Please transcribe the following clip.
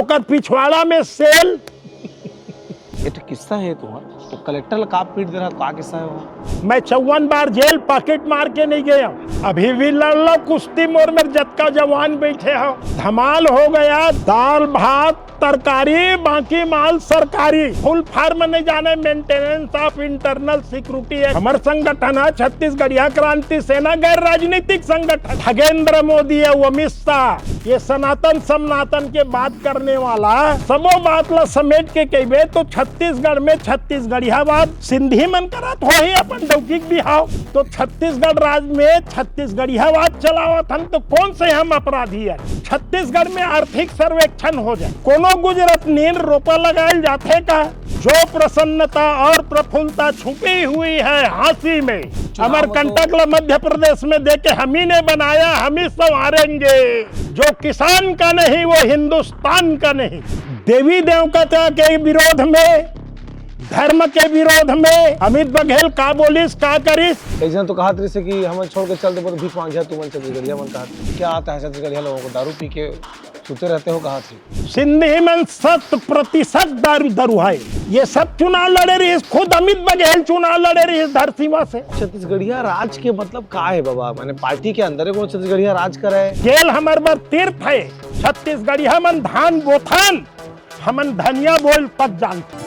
ओकर पिछवाड़ा में सेल। ये तो किस्सा है तुम्हारा, तो कलेक्टर का पीट दे रहा, का किस्सा है वो? मैं 54 बार जेल पॉकेट मार के नहीं गया, अभी भी लड़ लो कुश्ती मोर में जतका जवान बैठे हो। धमाल हो गया, दाल भात तरकारी बाकी माल सरकारी, फुल फार्म नहीं जाने, मेंटेनेंस ऑफ इंटरनल सिक्योरिटी है हमार संगठन है छत्तीसगढ़िया क्रांति सेना, गैर राजनीतिक संगठन। खगेंद्र मोदी है, अमित शाह, ये सनातन समनातन के बात करने वाला सबो बात ला समेट के कहबे तो छत्तीसगढ़ में छत्तीसगढ़िया बात सिंधी मन करत हो ही अपन डौकिक बिहाव, तो छत्तीसगढ़ राज्य में छत्तीसगढ़िया बात चलावत हम, तो कौन से हम अपराधी है? छत्तीसगढ़ में आर्थिक सर्वेक्षण हो जाए, कोनो गुजरात नींद रोपा लगाए जाते का, जो प्रसन्नता और प्रफुल्लता छुपी हुई है हाथी में, अमरकंटक मध्य प्रदेश में देके हम ही ने बनाया, हम ही संवारेंगे। जो किसान का नहीं वो हिंदुस्तान का नहीं। देवी देवता के विरोध में, धर्म के विरोध में अमित बघेल का बोलिस का करिस। एक जन तो कहा से कि हम छोड़ के चल दे, तो भीख मांग जा तू मन छत्तीसगढ़िया मन कहा क्या आता है छत्तीसगढ़िया लोगों को दारू पी के सुते रहते हो, कहा थी सिंधी में 100% दारू है। ये सब चुनाव लड़े रही, खुद अमित बघेल चुनाव लड़े रही धरतीवा से। छत्तीसगढ़िया राज के मतलब का है बाबा? मैंने पार्टी के अंदर को छत्तीसगढ़िया राज करे है। जेल हमार बर तीर्थ है, छत्तीसगढ़िया मन धान बोथान, हमन धनिया बोल तक जानते।